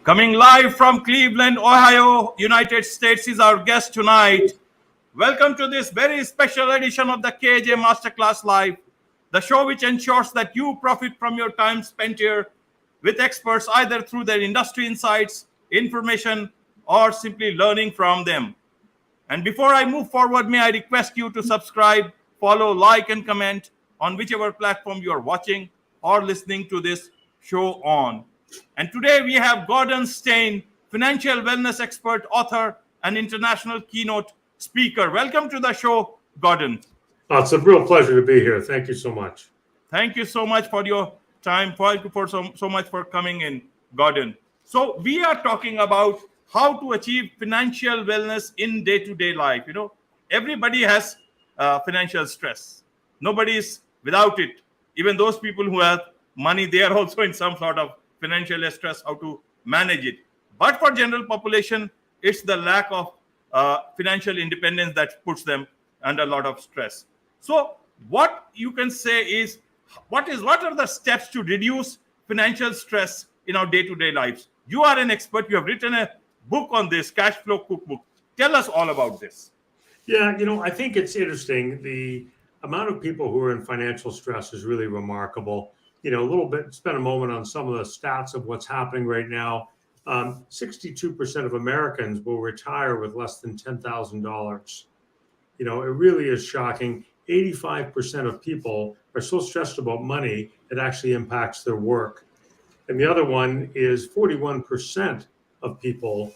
Coming live from Cleveland, Ohio, United States is our guest tonight. Welcome to this very special edition of the KJ Masterclass Live, the show which ensures that you profit from your time spent here with experts either through their industry insights, information, or simply learning from them. And before I move forward, may I request you to subscribe, follow, like, and comment on whichever platform you are watching or listening to this show on. And today we have Gordon Stein, financial wellness expert, author, and international keynote speaker. Welcome to the show, Gordon. It's a real pleasure to be here. Thank you so much. Thank you so much for your time. Thank you for so much for coming in, Gordon. So we are talking about how to achieve financial wellness in day-to-day life. You know, everybody has financial stress. Nobody is without it. Even those people who have money, they are also in some sort of financial stress, how to manage it. But for general population, it's the lack of financial independence that puts them under a lot of stress. So what you can say is, what are the steps to reduce financial stress in our day-to-day lives? You are an expert. You have written a book on this, Cash Flow Cookbook. Tell us all about this. Yeah, I think it's interesting. The amount of people who are in financial stress is really remarkable. A little bit, spend a moment on some of the stats of what's happening right now. 62% of Americans will retire with less than $10,000. It really is shocking. 85% of people are so stressed about money, it actually impacts their work. And the other one is 41% of people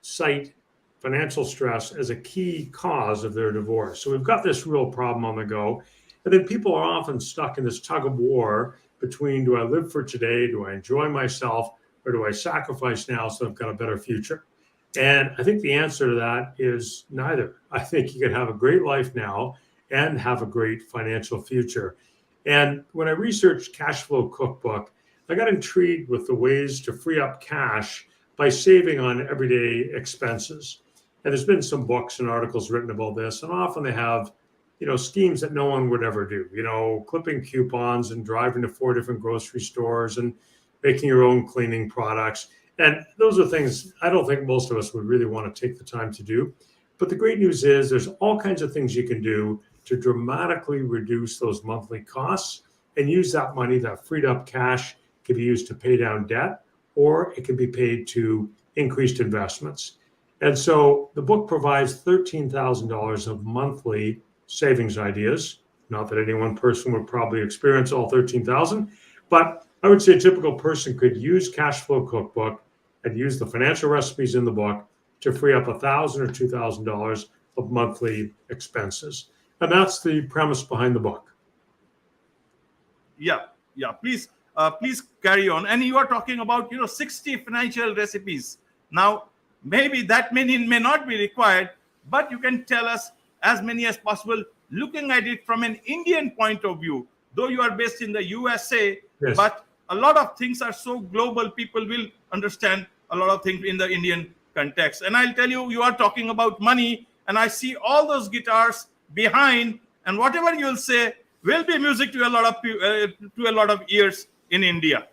cite financial stress as a key cause of their divorce. So we've got this real problem on the go. And then people are often stuck in this tug of war between, do I live for today? Do I enjoy myself? Or do I sacrifice now so I've got a better future? And I think the answer to that is neither. I think you can have a great life now and have a great financial future. And when I researched Cash Flow Cookbook, I got intrigued with the ways to free up cash by saving on everyday expenses. And there's been some books and articles written about this, and often they have schemes that no one would ever do, clipping coupons and driving to 4 different grocery stores and making your own cleaning products. And those are things I don't think most of us would really want to take the time to do. But the great news is there's all kinds of things you can do to dramatically reduce those monthly costs and use that money, that freed up cash, can be used to pay down debt, or it can be paid to increased investments. And so the book provides $13,000 of monthly savings ideas. Not that any one person would probably experience all 13,000, but I would say a typical person could use Cash Flow Cookbook and use the financial recipes in the book to free up $1,000 or $2,000 of monthly expenses. And that's the premise behind the book. Yeah. Please carry on. And you are talking about 60 financial recipes. Now, maybe that many may not be required, but you can tell us as many as possible, looking at it from an Indian point of view. Though you are based in the USA, yes, but a lot of things are so global, people will understand a lot of things in the Indian context. And I'll tell you, you are talking about money, and I see all those guitars behind, and whatever you'll say will be music to a lot of ears in India.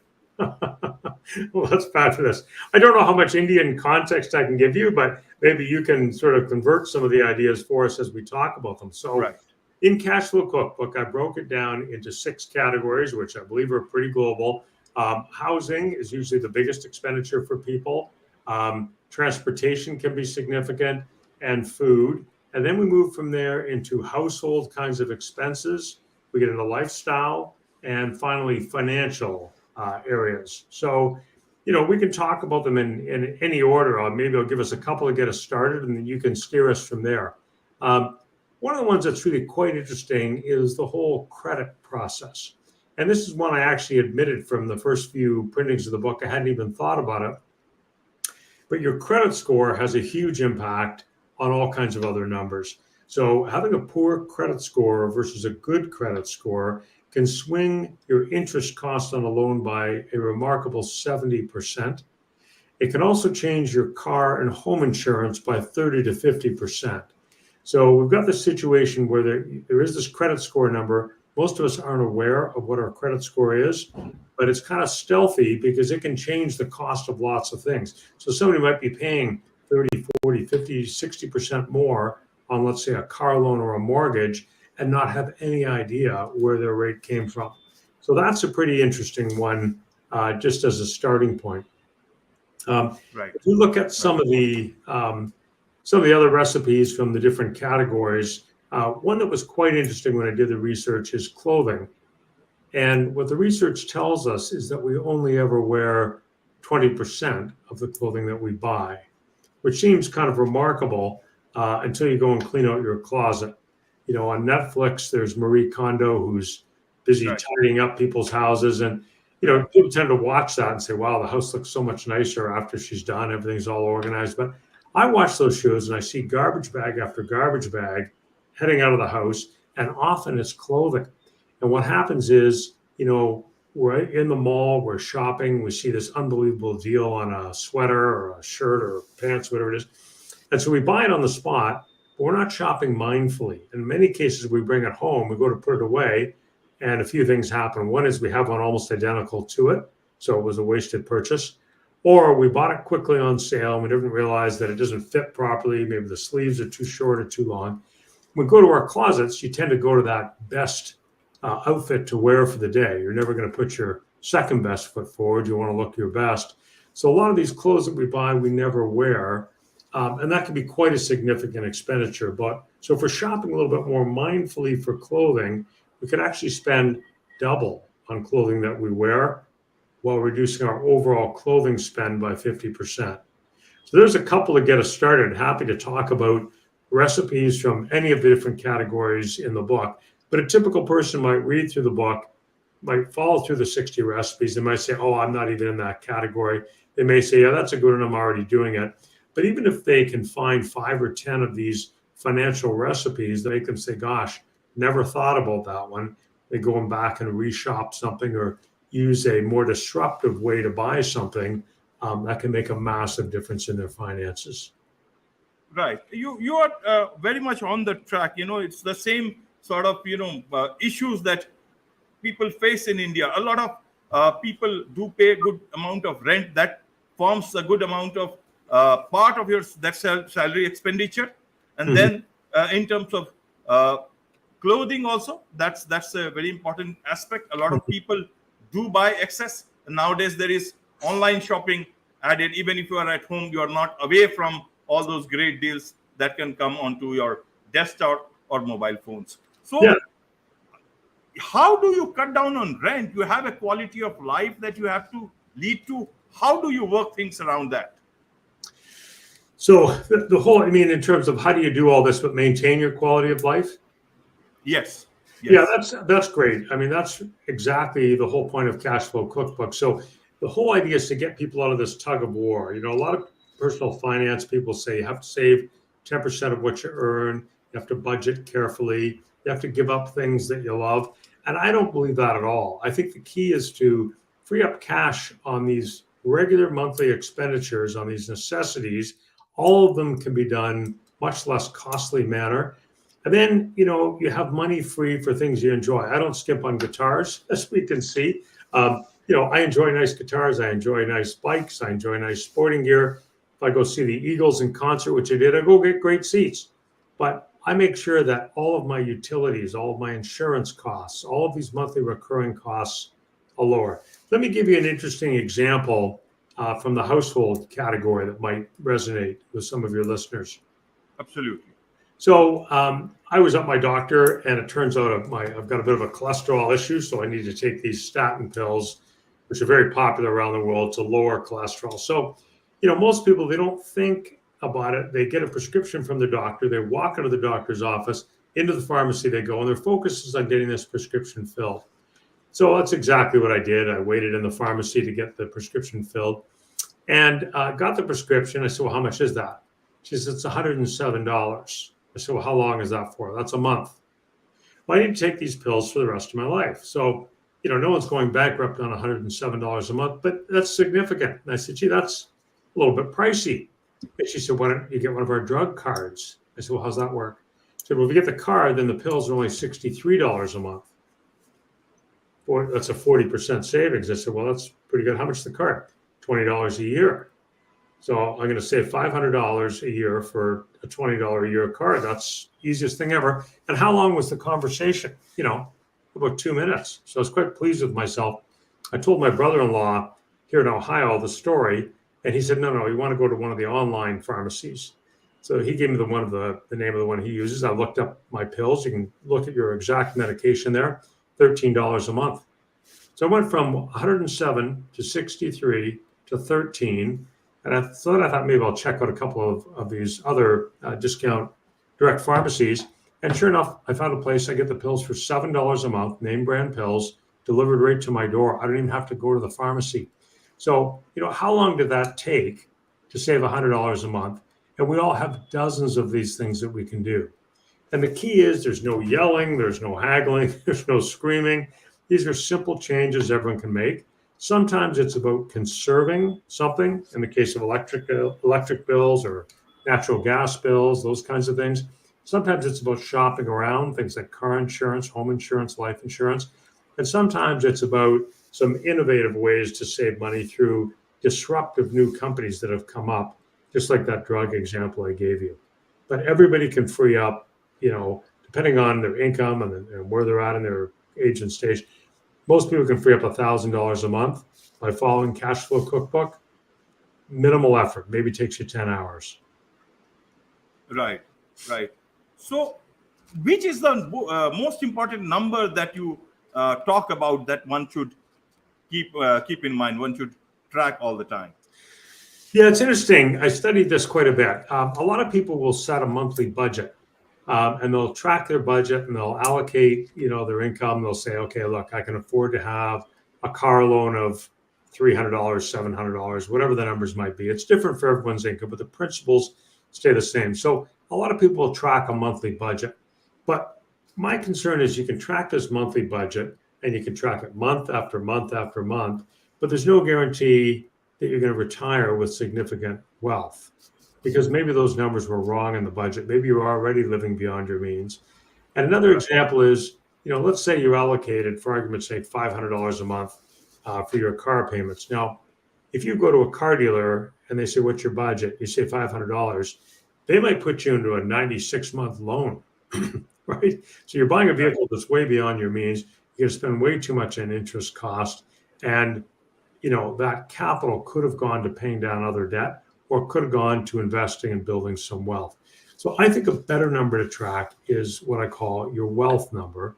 Well, that's fabulous. I don't know how much Indian context I can give you, but maybe you can sort of convert some of the ideas for us as we talk about them. So right. In Cash Flow Cookbook, I broke it down into 6 categories, which I believe are pretty global. Housing is usually the biggest expenditure for people. Transportation can be significant, and food. And then we move from there into household kinds of expenses. We get into lifestyle, and finally financial areas. So, we can talk about them in any order. Maybe I'll give us a couple to get us started, and then you can steer us from there. One of the ones that's really quite interesting is the whole credit process. And this is one I actually admitted from the first few printings of the book. I hadn't even thought about it. But your credit score has a huge impact on all kinds of other numbers. So having a poor credit score versus a good credit score can swing your interest cost on a loan by a remarkable 70%. It can also change your car and home insurance by 30 to 50%. So we've got this situation where there is this credit score number most of us aren't aware of what our credit score is, but it's kind of stealthy because it can change the cost of lots of things. So somebody might be paying 30, 40, 50, 60% more on, let's say, a car loan or a mortgage and not have any idea where their rate came from. So that's a pretty interesting one, just as a starting point. Right. If you look at some of the other recipes from the different categories, one that was quite interesting when I did the research is clothing. And what the research tells us is that we only ever wear 20% of the clothing that we buy, which seems kind of remarkable until you go and clean out your closet. On Netflix, there's Marie Kondo, who's busy Right. tidying up people's houses. And, people tend to watch that and say, wow, the house looks so much nicer after she's done. Everything's all organized. But I watch those shows and I see garbage bag after garbage bag heading out of the house. And often it's clothing. And what happens is, we're in the mall, we're shopping, we see this unbelievable deal on a sweater or a shirt or pants, whatever it is. And so we buy it on the spot, but we're not shopping mindfully. In many cases, we bring it home, we go to put it away, and a few things happen. One is we have one almost identical to it, so it was a wasted purchase. Or we bought it quickly on sale, and we didn't realize that it doesn't fit properly. Maybe the sleeves are too short or too long. When we go to our closets, you tend to go to that best outfit to wear for the day. You're never going to put your second best foot forward. You want to look your best. So a lot of these clothes that we buy, we never wear. And that can be quite a significant expenditure. But so if we're shopping a little bit more mindfully for clothing, we could actually spend double on clothing that we wear while reducing our overall clothing spend by 50%. So there's a couple to get us started. Happy to talk about recipes from any of the different categories in the book. But a typical person might read through the book, might follow through the 60 recipes. They might say, oh, I'm not even in that category. They may say, yeah, that's a good one. I'm already doing it. But even if they can find 5 or 10 of these financial recipes, they can say, gosh, never thought about that one. They go back and reshop something or use a more disruptive way to buy something that can make a massive difference in their finances. Right. You are very much on the track. It's the same sort of issues that people face in India. A lot of people do pay a good amount of rent. That forms a good amount of part of your salary expenditure. And then in terms of clothing also, that's a very important aspect. A lot of people do buy excess. And nowadays there is online shopping added. Even if you are at home, you are not away from all those great deals that can come onto your desktop or mobile phones. So how do you cut down on rent? You have a quality of life that you have to lead to. How do you work things around that? So the whole, in terms of how do you do all this but maintain your quality of life? Yes. Yeah, that's great. That's exactly the whole point of Cash Flow Cookbook. So the whole idea is to get people out of this tug of war. A lot of personal finance people say you have to save 10% of what you earn. You have to budget carefully. You have to give up things that you love. And I don't believe that at all. I think the key is to free up cash on these regular monthly expenditures, on these necessities. All of them can be done much less costly manner. And then, you have money free for things you enjoy. I don't skimp on guitars, as we can see. I enjoy nice guitars. I enjoy nice bikes. I enjoy nice sporting gear. If I go see the Eagles in concert, which I did, I go get great seats. But I make sure that all of my utilities, all of my insurance costs, all of these monthly recurring costs are lower. Let me give you an interesting example from the household category that might resonate with some of your listeners. Absolutely. So I was at my doctor, and it turns out I've got a bit of a cholesterol issue, so I need to take these statin pills, which are very popular around the world to lower cholesterol. So, most people, they don't think about it. They get a prescription from the doctor. They walk into the doctor's office, into the pharmacy they go, and their focus is on getting this prescription filled. So that's exactly what I did. I waited in the pharmacy to get the prescription filled and got the prescription. I said, well, how much is that? She said, it's $107. I said, well, how long is that for? That's a month. Well, I need to take these pills for the rest of my life. So, no one's going bankrupt on $107 a month, but that's significant. And I said, gee, that's a little bit pricey. And she said, why don't you get one of our drug cards? I said, well, how's that work? She said, well, if you get the card, then the pills are only $63 a month. boy, that's a 40% savings. I said, well, that's pretty good. How much is the card? $20 a year. So I'm going to save $500 a year for a $20 a year card. That's the easiest thing ever. And how long was the conversation? About 2 minutes. So I was quite pleased with myself. I told my brother-in-law here in Ohio the story, and he said, no, you want to go to one of the online pharmacies. So he gave me the name of the one he uses. I looked up my pills. You can look at your exact medication there, $13 a month. So I went from 107 to 63 to 13. And I thought maybe I'll check out a couple of these other discount direct pharmacies. And sure enough, I found a place. I get the pills for $7 a month, name brand pills, delivered right to my door. I don't even have to go to the pharmacy. So, how long did that take to save $100 a month? And we all have dozens of these things that we can do. And the key is there's no yelling, there's no haggling, there's no screaming. These are simple changes everyone can make. Sometimes it's about conserving something in the case of electric bills or natural gas bills, those kinds of things. Sometimes it's about shopping around, things like car insurance, home insurance, life insurance. And sometimes it's about some innovative ways to save money through disruptive new companies that have come up, just like that drug example I gave you. But everybody can free up, depending on their income and where they're at in their age and stage. Most people can free up $1,000 a month by following Cash Flow Cookbook. Minimal effort, maybe takes you 10 hours. Right. So, which is the most important number that you talk about that one should keep in mind, one should track all the time? Yeah, it's interesting. I studied this quite a bit. A lot of people will set a monthly budget. And they'll track their budget and they'll allocate, their income. They'll say, okay, look, I can afford to have a car loan of $300, $700, whatever the numbers might be. It's different for everyone's income, but the principles stay the same. So a lot of people will track a monthly budget. But my concern is you can track this monthly budget and you can track it month after month after month, but there's no guarantee that you're going to retire with significant wealth. Because maybe those numbers were wrong in the budget. Maybe you're already living beyond your means. And another example is, let's say you're allocated, for argument's sake, $500 a month for your car payments. Now, if you go to a car dealer and they say, what's your budget? You say $500. They might put you into a 96-month loan, right? So you're buying a vehicle that's way beyond your means. You're going to spend way too much on interest cost. And, that capital could have gone to paying down other debt, or could have gone to investing and building some wealth. So I think a better number to track is what I call your wealth number,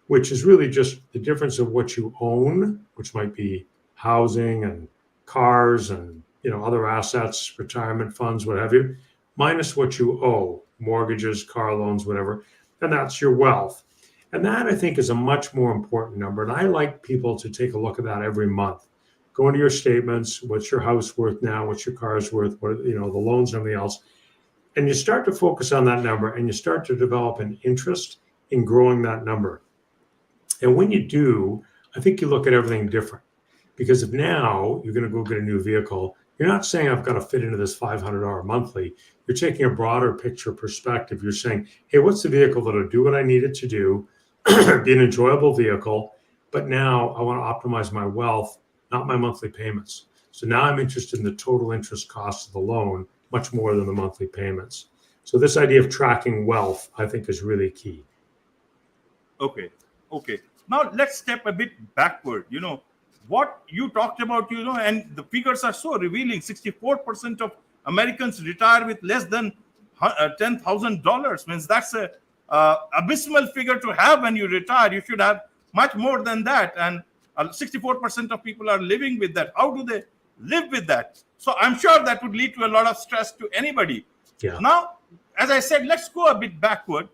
which is really just the difference of what you own, which might be housing and cars and other assets, retirement funds, what have you, minus what you owe, mortgages, car loans, whatever, and that's your wealth. And that, I think, is a much more important number. And I like people to take a look at that every month. Go into your statements. What's your house worth now? What's your car's worth? What, the loans and everything else. And you start to focus on that number and you start to develop an interest in growing that number. And when you do, I think you look at everything different. Because if now you're going to go get a new vehicle, you're not saying I've got to fit into this $500 monthly. You're taking a broader picture perspective. You're saying, hey, what's the vehicle that'll do what I need it to do, be an enjoyable vehicle, but now I want to optimize my wealth, not my monthly payments. So now I'm interested in the total interest cost of the loan much more than the monthly payments. So this idea of tracking wealth, I think, is really key. Okay. Now let's step a bit backward. What you talked about, and the figures are so revealing. 64% of Americans retire with less than $10,000. Means that's a abysmal figure to have when you retire. You should have much more than that. And 64% of people are living with that. How do they live with that? So I'm sure that would lead to a lot of stress to anybody. Yeah. Now, as I said, let's go a bit backward.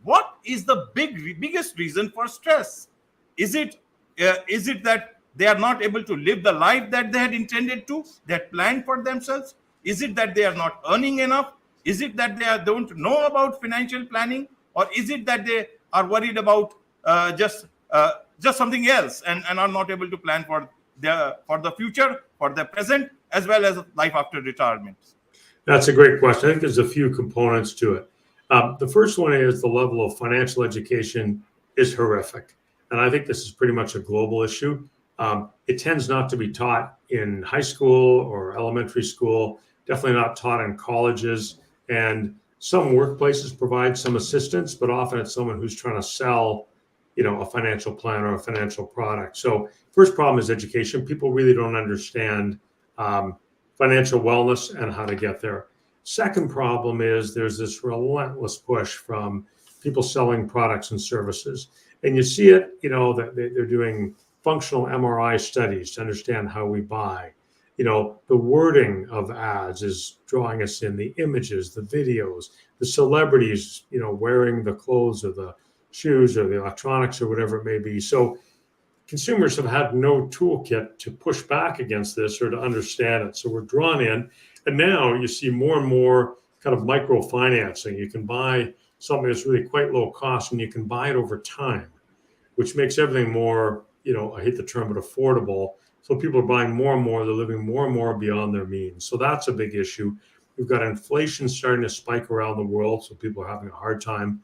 What is the biggest reason for stress? Is it that they are not able to live the life that they had intended to, they had planned for themselves? Is it that they are not earning enough? Is it that they don't know about financial planning? Or is it that they are worried about just something else and are not able to plan for the future, for the present, as well as life after retirement? That's a great question. I think there's a few components to it. The first one is the level of financial education is horrific. and I think this is pretty much a global issue. It tends not to be taught in high school or elementary school, definitely not taught in colleges. And some workplaces provide some assistance, but often it's someone who's trying to sell, a financial plan or a financial product. So first problem is education. People really don't understand financial wellness and how to get there. Second problem is there's this relentless push from people selling products and services. And you see it, that they're doing functional MRI studies to understand how we buy. The wording of ads is drawing us in, the images, the videos, the celebrities, wearing the clothes or the shoes or the electronics or whatever it may be. So consumers have had no toolkit to push back against this or to understand it. So we're drawn in. And now you see more and more kind of microfinancing. You can buy something that's really quite low cost and you can buy it over time, which makes everything more, I hate the term, but affordable. So people are buying more and more, they're living more and more beyond their means. So that's a big issue. We've got inflation starting to spike around the world. So people are having a hard time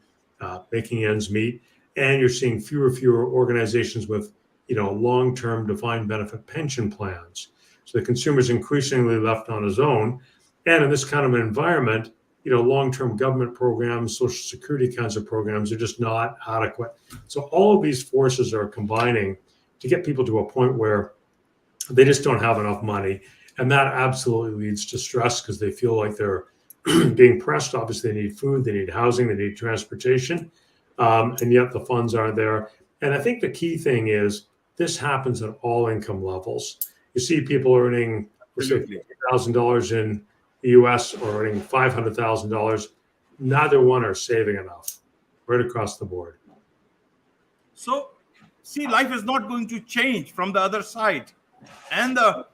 making ends meet. And you're seeing fewer organizations with, long-term defined benefit pension plans. So the consumer's increasingly left on his own. And in this kind of an environment, long-term government programs, Social Security kinds of programs are just not adequate. So all of these forces are combining to get people to a point where they just don't have enough money. And that absolutely leads to stress because they feel like they're being pressed. Obviously, they need food, they need housing, they need transportation, and yet the funds aren't there. And I think the key thing is this happens at all income levels. You see people earning $50,000 in the US or earning $500,000. Neither one are saving enough right across the board. So, see, life is not going to change from the other side. And the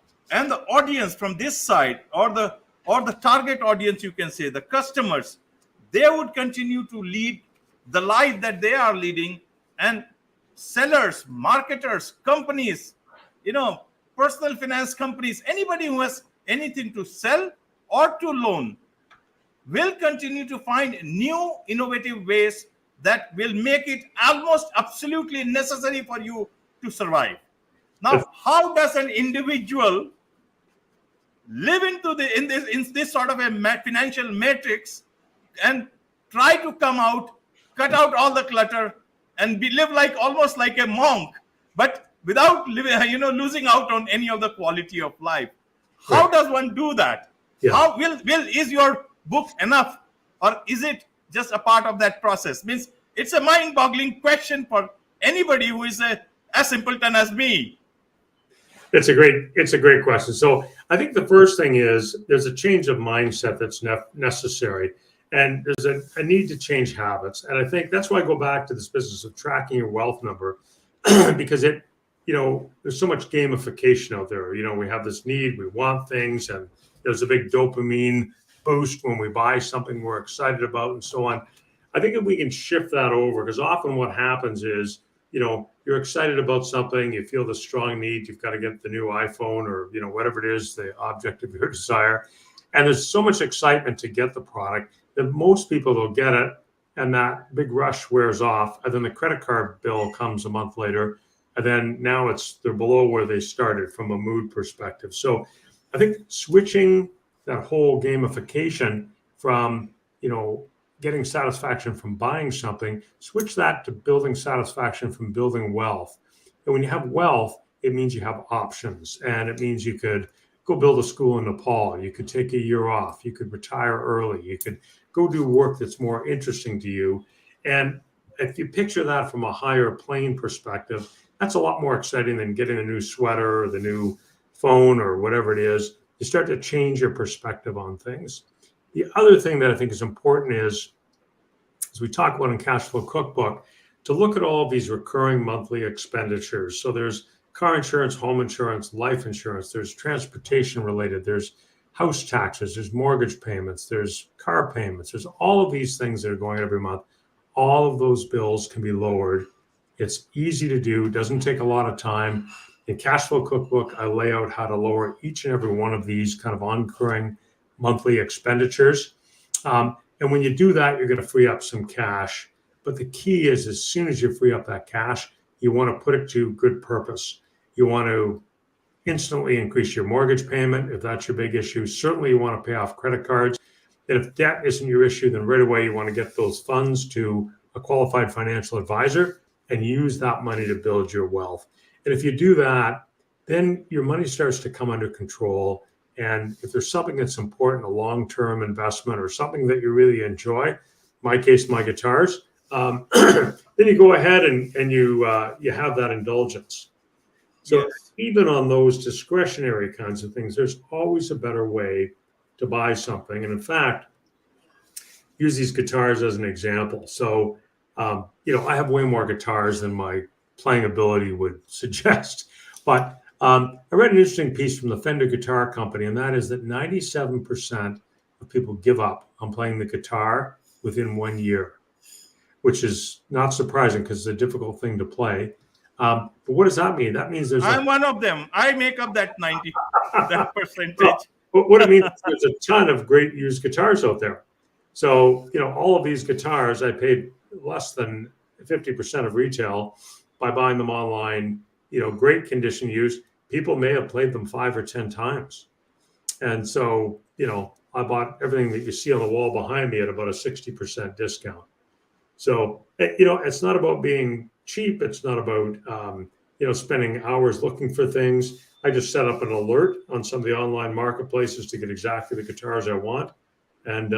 audience from this side, or the target audience, you can say, the customers, they would continue to lead the life that they are leading. And sellers, marketers, companies, personal finance companies, anybody who has anything to sell or to loan will continue to find new innovative ways that will make it almost absolutely necessary for you to survive. Now, how does an individual live in this sort of a financial matrix and try to come out, cut out all the clutter, and live almost like a monk, but without losing out on any of the quality of life? How does one do that? Yeah. How is your book enough, or is it just a part of that process? Means it's a mind-boggling question for anybody who is as simpleton as me. It's a great question. So I think the first thing is there's a change of mindset that's necessary, and there's a need to change habits. And I think that's why I go back to this business of tracking your wealth number, because there's so much gamification out there. We have this need, we want things, and there's a big dopamine boost when we buy something we're excited about and so on. I think if we can shift that over, because often what happens is, you're excited about something, you feel the strong need, you've got to get the new iPhone or, whatever it is, the object of your desire. And there's so much excitement to get the product that most people will get it, and that big rush wears off. And then the credit card bill comes a month later. And then now they're below where they started from a mood perspective. So I think switching that whole gamification from, getting satisfaction from buying something, switch that to building satisfaction from building wealth. And when you have wealth, it means you have options. And it means you could go build a school in Nepal. You could take a year off. You could retire early. You could go do work that's more interesting to you. And if you picture that from a higher plane perspective, that's a lot more exciting than getting a new sweater or the new phone or whatever it is. You start to change your perspective on things. The other thing that I think is important is, as we talk about in Cash Flow Cookbook, to look at all of these recurring monthly expenditures. So there's car insurance, home insurance, life insurance, there's transportation related, there's house taxes, there's mortgage payments, there's car payments, there's all of these things that are going every month. All of those bills can be lowered. It's easy to do, doesn't take a lot of time. In Cash Flow Cookbook, I lay out how to lower each and every one of these kind of ongoing monthly expenditures. And when you do that, you're going to free up some cash. But the key is, as soon as you free up that cash, You want to put it to good purpose. You want to instantly increase your mortgage payment if that's your big issue. Certainly you want to pay off credit cards. And if debt isn't your issue, then right away you want to get those funds to a qualified financial advisor and use that money to build your wealth. And if you do that, then your money starts to come under control. And if there's something that's important, a long-term investment or something that you really enjoy, my case, my guitars, then you go ahead and you have that indulgence. So Yes. even on those discretionary kinds of things, there's always a better way to buy something. And in fact, use these guitars as an example. So, I have way more guitars than my playing ability would suggest. But I read an interesting piece from the Fender Guitar Company, and that is that 97% of people give up on playing the guitar within 1 year, which is not surprising because it's a difficult thing to play. But what does that mean? That means I'm one of them. I make up that 90, that percentage. What it means is there's a ton of great used guitars out there. So, all of these guitars, I paid less than 50% of retail by buying them online, great condition used. People may have played them 5 or 10 times. And so, I bought everything that you see on the wall behind me at about a 60% discount. So, it's not about being cheap. It's not about, spending hours looking for things. I just set up an alert on some of the online marketplaces to get exactly the guitars I want. And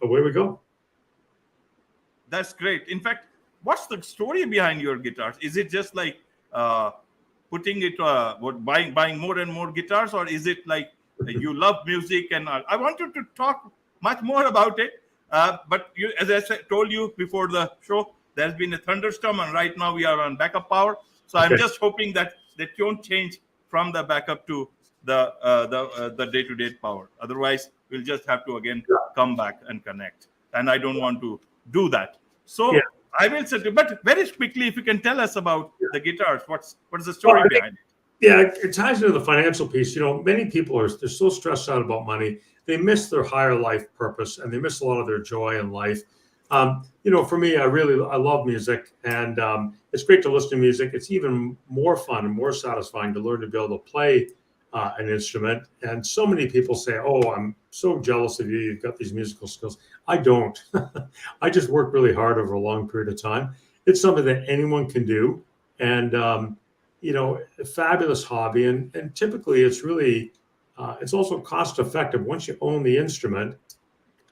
away we go. That's great. In fact, what's the story behind your guitars? Is it just like putting it, buying more and more guitars, or is it like you love music? And I wanted to talk much more about it. But as I told you before the show, there's been a thunderstorm, and right now we are on backup power. So I'm just hoping that they don't change from the backup to the day-to-day power. Otherwise, we'll just have to again come back and connect. And I don't want to do that. So I will say, but very quickly, if you can tell us about the guitars, what's the story behind it? Yeah, it ties into the financial piece. Many people they're so stressed out about money, they miss their higher life purpose and they miss a lot of their joy in life. For me, I love music, and it's great to listen to music. It's even more fun and more satisfying to learn to be able to play an instrument. And so many people say, "Oh, I'm so jealous of you. You've got these musical skills." I don't. I just work really hard over a long period of time. It's something that anyone can do, and a fabulous hobby. And typically, it's really it's also cost effective. Once you own the instrument,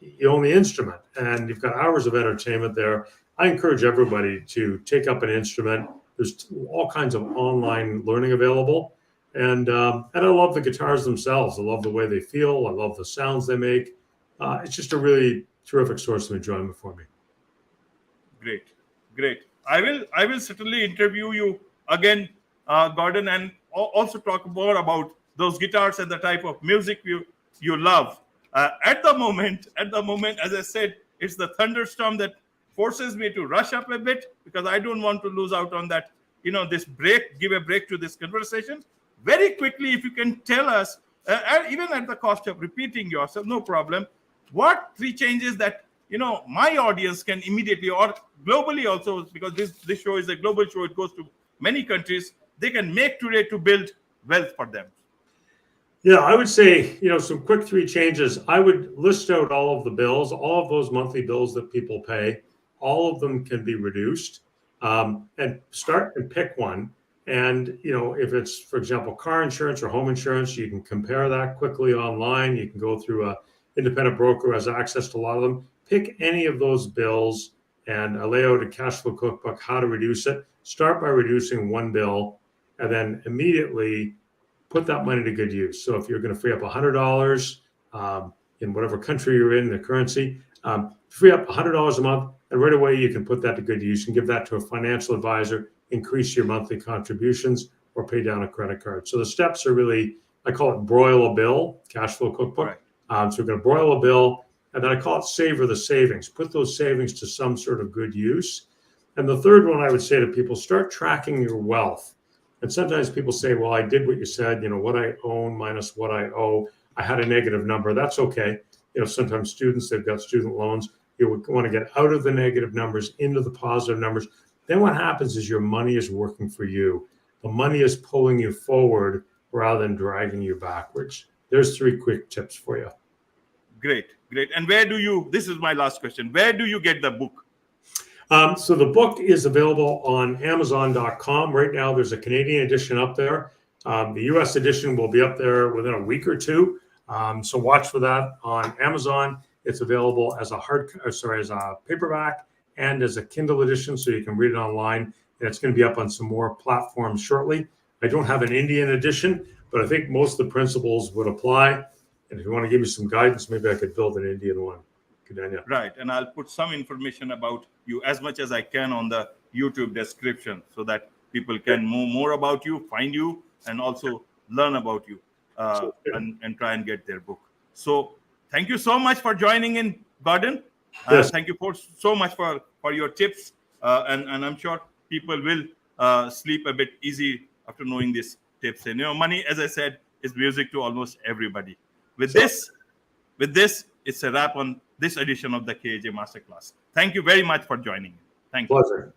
and you've got hours of entertainment there. I encourage everybody to take up an instrument. There's all kinds of online learning available. And I love the guitars themselves. I love the way they feel. I love the sounds they make. It's just a really terrific source of enjoyment for me. Great. I will certainly interview you again, Gordon, and also talk more about those guitars and the type of music you love. At the moment, as I said, it's the thunderstorm that forces me to rush up a bit because I don't want to lose out on that, this break, give a break to this conversation. Very quickly, if you can tell us, even at the cost of repeating yourself, no problem, what 3 changes that, my audience can immediately, or globally also, because this show is a global show, it goes to many countries, they can make today to build wealth for them. Yeah, I would say, some quick 3 changes. I would list out all of the bills, all of those monthly bills that people pay. All of them can be reduced, and start and pick one. And, if it's, for example, car insurance or home insurance, you can compare that quickly online. You can go through an independent broker who has access to a lot of them. Pick any of those bills, and I lay out a cash flow cookbook, how to reduce it. Start by reducing one bill, and then immediately put that money to good use. So if you're going to free up $100 in whatever country you're in, the currency, free up $100 a month, and right away you can put that to good use and give that to a financial advisor, increase your monthly contributions, or pay down a credit card. So the steps are really, I call it broil a bill, cash flow cookbook. Right. So we're going to broil a bill, and then I call it savor the savings. Put those savings to some sort of good use. And the third one I would say to people, start tracking your wealth. And sometimes people say, well, I did what you said, what I own minus what I owe. I had a negative number. That's okay. Sometimes students, they've got student loans. You would want to get out of the negative numbers into the positive numbers. then what happens is your money is working for you. The money is pulling you forward rather than dragging you backwards. There's 3 quick tips for you. Great. And where do you, this is my last question, where do you get the book? So the book is available on Amazon.com. Right now, there's a Canadian edition up there. The US edition will be up there within a week or 2. So watch for that on Amazon. It's available as a as a paperback and as a Kindle edition, so you can read it online. And it's going to be up on some more platforms shortly. I don't have an Indian edition, but I think most of the principles would apply. And if you want to give me some guidance, maybe I could build an Indian one. Right, and I'll put some information about you as much as I can on the YouTube description so that people can know more about you, find you, and also learn about you and try and get their book. So thank you so much for joining in, Gordon. Yes. Thank you so much for your tips, and I'm sure people will sleep a bit easy after knowing these tips. And money, as I said, is music to almost everybody. With this, it's a wrap on this edition of the KJ Masterclass. Thank you very much for joining. Thank you. Pleasure.